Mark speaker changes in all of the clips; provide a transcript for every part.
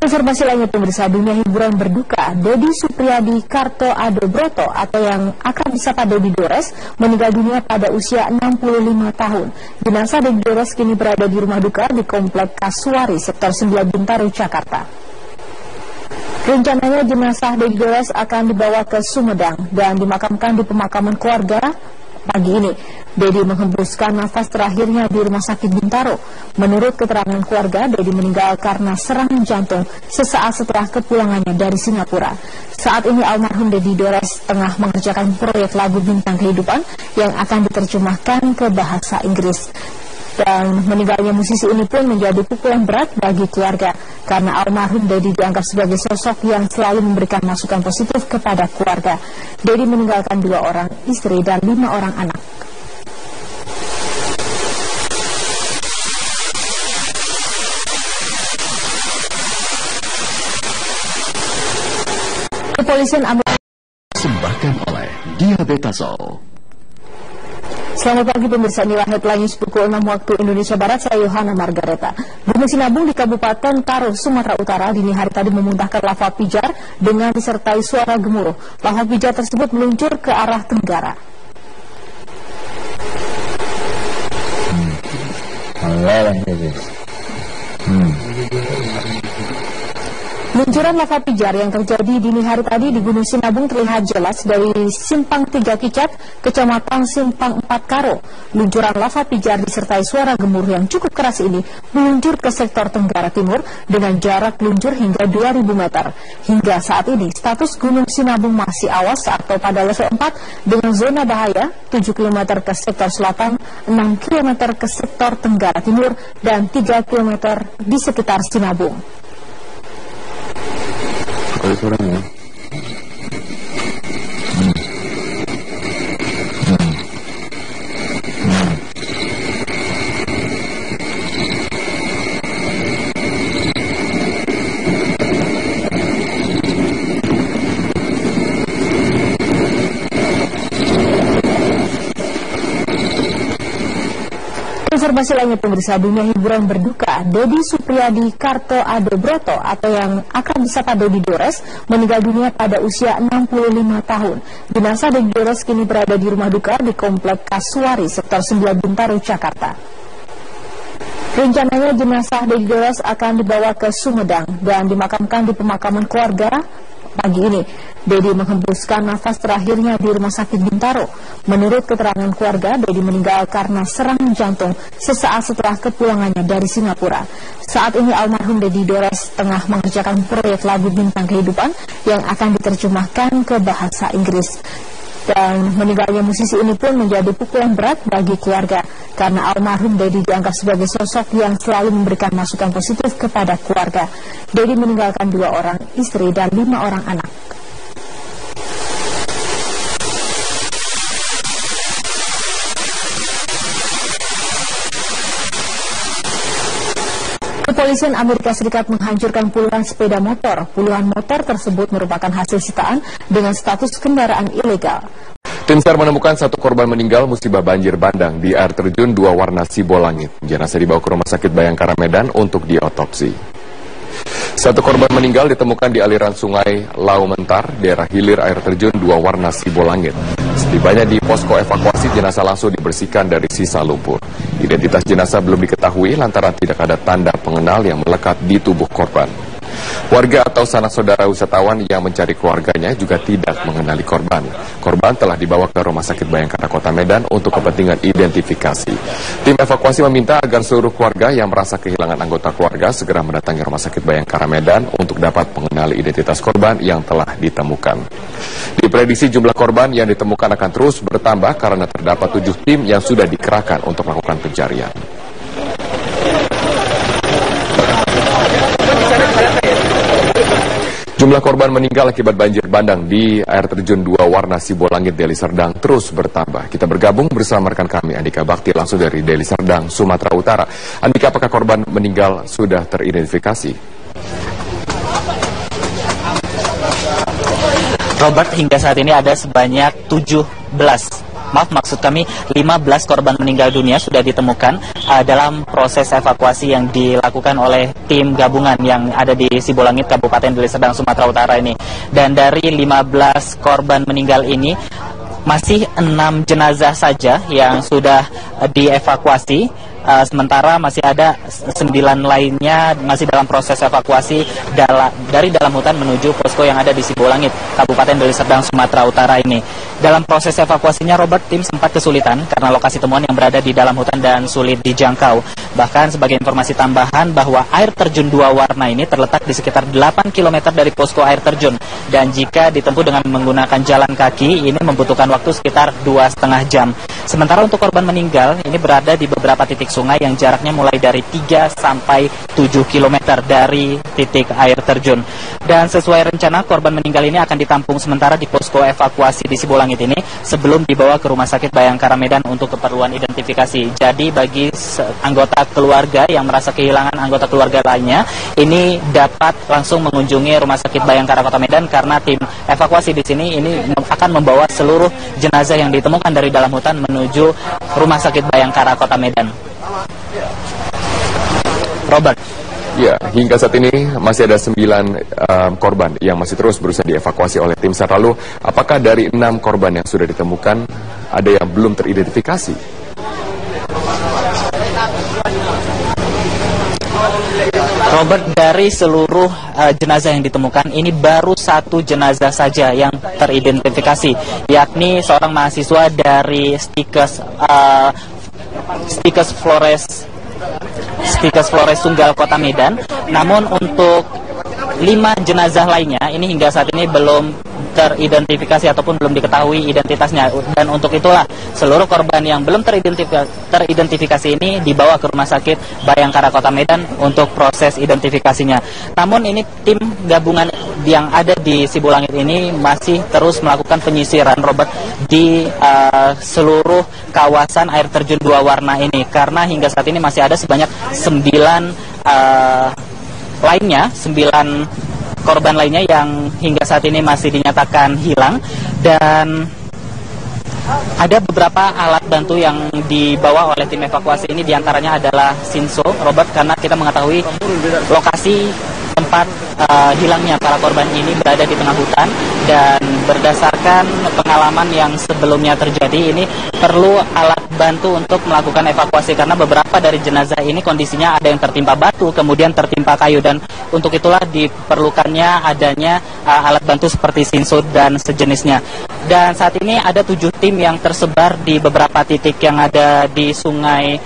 Speaker 1: Informasi lainnya pemirsa, dunia hiburan berduka. Dodi Supriyadi Karto Adobroto atau yang akrab disapa Dodi Dores meninggal dunia pada usia 65 tahun. Jenazah Dodi Dores kini berada di rumah duka di Komplek Kasuari, Sektor 9 Bintaro, Jakarta. Rencananya jenazah Dodi Dores akan dibawa ke Sumedang dan dimakamkan di pemakaman keluarga. Pagi ini, Dedi menghembuskan nafas terakhirnya di Rumah Sakit Bintaro. Menurut keterangan keluarga, Dedi meninggal karena serangan jantung sesaat setelah kepulangannya dari Singapura. Saat ini almarhum Dedi Dores tengah mengerjakan proyek lagu Bintang Kehidupan yang akan diterjemahkan ke bahasa Inggris. Dan meninggalnya musisi ini pun menjadi pukulan berat bagi keluarga karena almarhum Dedi dianggap sebagai sosok yang selalu memberikan masukan positif kepada keluarga. Dedi meninggalkan 2 orang istri dan 5 orang anak. Kepolisian Amerika
Speaker 2: Persembahkan oleh Diabetasol.
Speaker 1: Selamat pagi pemirsa, inilah headline news pukul 6 waktu Indonesia Barat. Saya Yohana Margareta. Gunung Sinabung di Kabupaten Karo, Sumatera Utara dini hari tadi memuntahkan lava pijar dengan disertai suara gemuruh. Lava pijar tersebut meluncur ke arah tenggara. Luncuran lava pijar yang terjadi dini hari tadi di Gunung Sinabung terlihat jelas dari Simpang 3 Kicap, Kecamatan Simpang 4 Karo. Luncuran lava pijar disertai suara gemuruh yang cukup keras ini meluncur ke sektor Tenggara Timur dengan jarak luncur hingga 2000 meter. Hingga saat ini, status Gunung Sinabung masih awas atau pada level 4 dengan zona bahaya 7 km ke sektor selatan, 6 km ke sektor Tenggara Timur, dan 3 km di sekitar Sinabung.
Speaker 2: Suaranya.
Speaker 1: Informasi lainnya pemirsa, dunia hiburan berduka. Dodi Supriyadi Karto Adobroto atau yang akrab disapa Dodi Dores meninggal dunia pada usia 65 tahun. Jenazah Dodi Dores kini berada di rumah duka di Komplek Kasuari, Sektor 9 Bintaro, Jakarta. Rencananya jenazah Dodi Dores akan dibawa ke Sumedang dan dimakamkan di pemakaman keluarga. Pagi ini, Dedi menghembuskan nafas terakhirnya di Rumah Sakit Bintaro. Menurut keterangan keluarga, Dedi meninggal karena serangan jantung sesaat setelah kepulangannya dari Singapura. Saat ini almarhum Dedi Dores tengah mengerjakan proyek lagu Bintang Kehidupan yang akan diterjemahkan ke bahasa Inggris. Dan meninggalnya musisi ini pun menjadi pukulan berat bagi keluarga karena almarhum Dedi dianggap sebagai sosok yang selalu memberikan masukan positif kepada keluarga. Dedi meninggalkan 2 orang istri dan 5 orang anak. Kepolisian Amerika Serikat menghancurkan puluhan sepeda motor. Puluhan motor tersebut merupakan hasil sitaan dengan status kendaraan ilegal.
Speaker 3: Tim SAR menemukan 1 korban meninggal musibah banjir bandang di air terjun 2 warna Sibolangit. Jenazah dibawa ke Rumah Sakit Bayangkara Medan untuk diotopsi. 1 korban meninggal ditemukan di aliran sungai Lau Mentar, daerah hilir air terjun 2 warna Sibolangit. Setibanya di posko evakuasi, jenazah langsung dibersihkan dari sisa lumpur. Identitas jenazah belum diketahui lantaran tidak ada tanda pengenal yang melekat di tubuh korban. Warga atau sanak saudara wisatawan yang mencari keluarganya juga tidak mengenali korban. Korban telah dibawa ke Rumah Sakit Bayangkara Kota Medan untuk kepentingan identifikasi. Tim evakuasi meminta agar seluruh keluarga yang merasa kehilangan anggota keluarga segera mendatangi Rumah Sakit Bayangkara Medan untuk dapat mengenali identitas korban yang telah ditemukan. Diprediksi jumlah korban yang ditemukan akan terus bertambah karena terdapat 7 tim yang sudah dikerahkan untuk melakukan pencarian. Jumlah korban meninggal akibat banjir bandang di air terjun 2 warna Sibolangit Deli Serdang terus bertambah. Kita bergabung bersama rekan kami Andika Bakti langsung dari Deli Serdang, Sumatera Utara. Andika, apakah korban meninggal sudah teridentifikasi?
Speaker 4: Robert, hingga saat ini ada sebanyak 17 maksud kami 15 korban meninggal dunia sudah ditemukan dalam proses evakuasi yang dilakukan oleh tim gabungan yang ada di Sibolangit, Kabupaten Deli Serdang, Sumatera Utara ini. Dan dari 15 korban meninggal ini, masih 6 jenazah saja yang sudah dievakuasi. Sementara masih ada 9 lainnya masih dalam proses evakuasi dari dalam hutan menuju posko yang ada di Sibolangit, Kabupaten Deli Serdang, Sumatera Utara ini. Dalam proses evakuasinya, Robert, tim sempat kesulitan karena lokasi temuan yang berada di dalam hutan dan sulit dijangkau. Bahkan sebagai informasi tambahan bahwa air terjun 2 warna ini terletak di sekitar 8 km dari posko air terjun. Dan jika ditempuh dengan menggunakan jalan kaki, ini membutuhkan waktu sekitar 2,5 jam. Sementara untuk korban meninggal, ini berada di beberapa titik sungai yang jaraknya mulai dari 3 sampai 7 km dari titik air terjun. Dan sesuai rencana, korban meninggal ini akan ditampung sementara di posko evakuasi di Sibolangit ini sebelum dibawa ke Rumah Sakit Bayangkara Medan untuk keperluan identifikasi. Jadi bagi anggota keluarga yang merasa kehilangan anggota keluarga lainnya, ini dapat langsung mengunjungi Rumah Sakit Bayangkara Kota Medan karena tim evakuasi di sini ini akan membawa seluruh jenazah yang ditemukan dari dalam hutan menuju Rumah Sakit Bayangkara Kota Medan. Robert.
Speaker 3: Ya, hingga saat ini masih ada 9 korban yang masih terus berusaha dievakuasi oleh tim SAR. Lalu, apakah dari 6 korban yang sudah ditemukan ada yang belum teridentifikasi?
Speaker 4: Robert, dari seluruh jenazah yang ditemukan, ini baru 1 jenazah saja yang teridentifikasi, yakni seorang mahasiswa dari Stikes Flores Tunggal Kota Medan. Namun untuk 5 jenazah lainnya ini hingga saat ini belum teridentifikasi ataupun belum diketahui identitasnya, dan untuk itulah seluruh korban yang belum teridentifikasi ini dibawa ke Rumah Sakit Bayangkara Kota Medan untuk proses identifikasinya. Namun ini tim gabungan yang ada di Sibolangit ini masih terus melakukan penyisiran, Robert, di seluruh kawasan air terjun 2 warna ini, karena hingga saat ini masih ada sebanyak 9 korban lainnya yang hingga saat ini masih dinyatakan hilang. Dan ada beberapa alat bantu yang dibawa oleh tim evakuasi ini, diantaranya adalah Sinso, Robert, karena kita mengetahui lokasi tempat hilangnya para korban ini berada di tengah hutan, dan berdasarkan pengalaman yang sebelumnya terjadi, ini perlu alat bantu untuk melakukan evakuasi karena beberapa dari jenazah ini kondisinya ada yang tertimpa batu, kemudian tertimpa kayu, dan untuk itulah diperlukannya adanya alat bantu seperti Sinso dan sejenisnya. Dan saat ini ada 7 tim yang tersebar di beberapa titik yang ada di sungai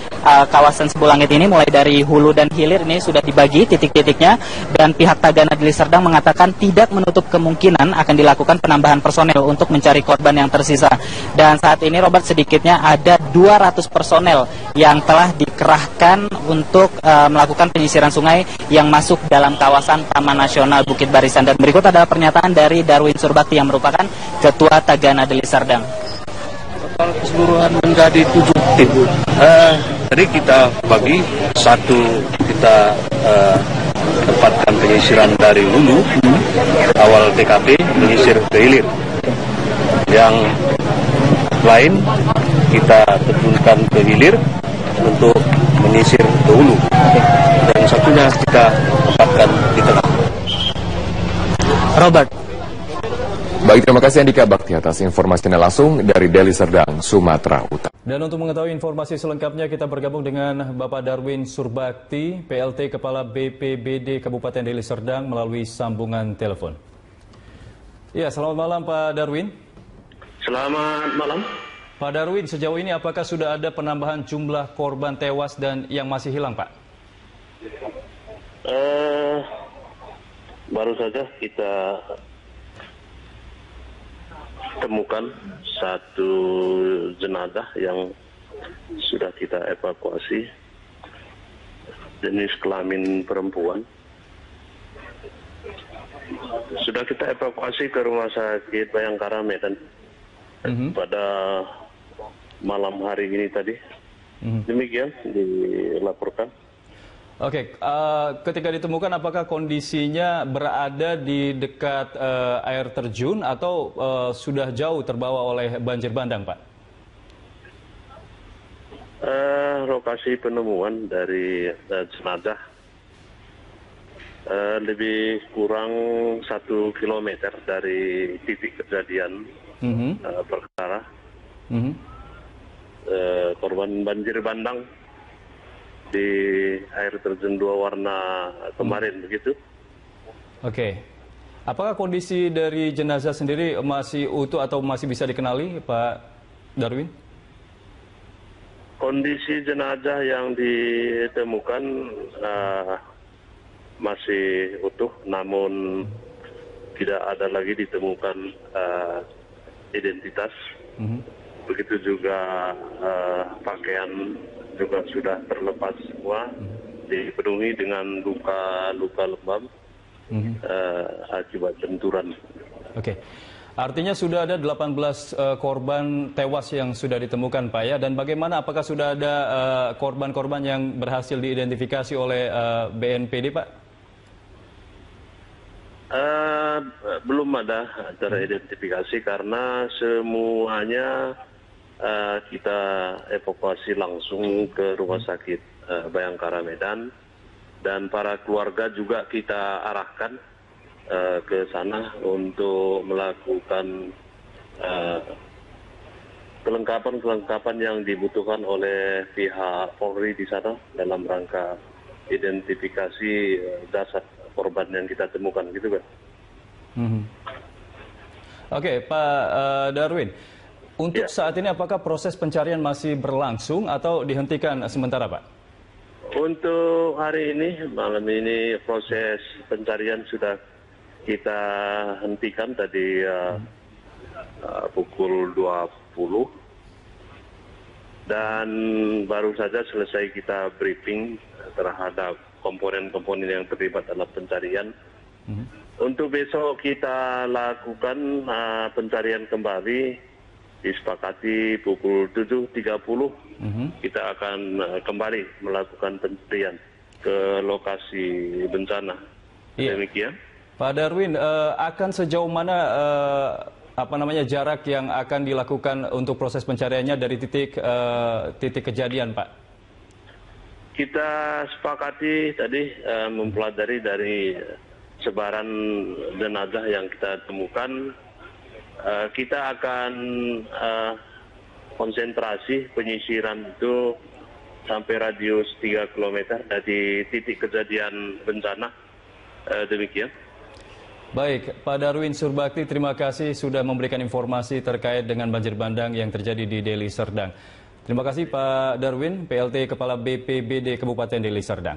Speaker 4: kawasan Sibolangit ini, mulai dari hulu dan hilir ini sudah dibagi titik-titiknya, dan pihak Tagana Deli Serdang mengatakan tidak menutup kemungkinan akan dilakukan penambahan personel untuk mencari korban yang tersisa. Dan saat ini, Robert, sedikitnya ada 200 personel yang telah dikerahkan untuk melakukan penyisiran sungai yang masuk dalam kawasan Taman Nasional Bukit Barisan. Dan berikut adalah pernyataan dari Darwin Surbakti yang merupakan Ketua Tagana Deli Serdang.
Speaker 5: Total keseluruhan menjadi 7 tim. Tadi kita bagi 1 kita tempatkan penyisiran dari hulu, awal TKP menyisir ke hilir. Yang lain kita terjunkan ke hilir untuk menyisir ke hulu. Dan satunya kita tempatkan di tengah.
Speaker 4: Robert.
Speaker 3: Baik, terima kasih Andika Bakti atas informasinya langsung dari Deli Serdang, Sumatera Utara.
Speaker 6: Dan untuk mengetahui informasi selengkapnya, kita bergabung dengan Bapak Darwin Surbakti, PLT Kepala BPBD Kabupaten Deli Serdang melalui sambungan telepon. Ya, selamat malam Pak Darwin.
Speaker 7: Selamat malam.
Speaker 6: Pak Darwin, sejauh ini apakah sudah ada penambahan jumlah korban tewas dan yang masih hilang, Pak?
Speaker 7: Baru saja kita temukan 1 jenazah yang sudah kita evakuasi, jenis kelamin perempuan. Sudah kita evakuasi ke Rumah Sakit Bayangkara Medan pada malam hari ini tadi. Demikian dilaporkan.
Speaker 6: Oke, ketika ditemukan apakah kondisinya berada di dekat air terjun atau sudah jauh terbawa oleh banjir bandang, Pak?
Speaker 7: Lokasi penemuan dari jenazah lebih kurang 1 kilometer dari titik kejadian perkara. Korban banjir bandang di air terjun 2 warna kemarin, begitu.
Speaker 6: Oke. Apakah kondisi dari jenazah sendiri masih utuh atau masih bisa dikenali, Pak Darwin?
Speaker 7: Kondisi jenazah yang ditemukan masih utuh, namun tidak ada lagi ditemukan identitas. Begitu juga pakaian juga sudah terlepas semua, dipenuhi dengan luka lebam akibat benturan.
Speaker 6: Oke. Artinya sudah ada 18 korban tewas yang sudah ditemukan, Pak, ya. Dan bagaimana, apakah sudah ada korban-korban yang berhasil diidentifikasi oleh BNPD, Pak?
Speaker 7: Belum ada teridentifikasi karena semuanya kita evakuasi langsung ke Rumah Sakit Bayangkara Medan, dan para keluarga juga kita arahkan ke sana untuk melakukan kelengkapan yang dibutuhkan oleh pihak Polri di sana dalam rangka identifikasi jasad korban yang kita temukan, gitu kan.
Speaker 6: Oke, Pak Darwin, untuk saat ini apakah proses pencarian masih berlangsung atau dihentikan sementara, Pak?
Speaker 7: Untuk hari ini, malam ini proses pencarian sudah kita hentikan tadi pukul 20, dan baru saja selesai kita briefing terhadap komponen-komponen yang terlibat dalam pencarian. Untuk besok kita lakukan pencarian kembali, disepakati pukul 7.30 kita akan kembali melakukan pencarian ke lokasi bencana. Demikian.
Speaker 6: Pak Darwin, akan sejauh mana jarak yang akan dilakukan untuk proses pencariannya dari titik kejadian, Pak?
Speaker 7: Kita sepakati tadi mempelajari dari sebaran jenazah yang kita temukan, kita akan konsentrasi penyisiran itu sampai radius 3 km dari titik kejadian bencana. Demikian.
Speaker 6: Baik, Pak Darwin Surbakti, terima kasih sudah memberikan informasi terkait dengan banjir bandang yang terjadi di Deli Serdang. Terima kasih Pak Darwin, PLT Kepala BPBD Kabupaten Deli Serdang.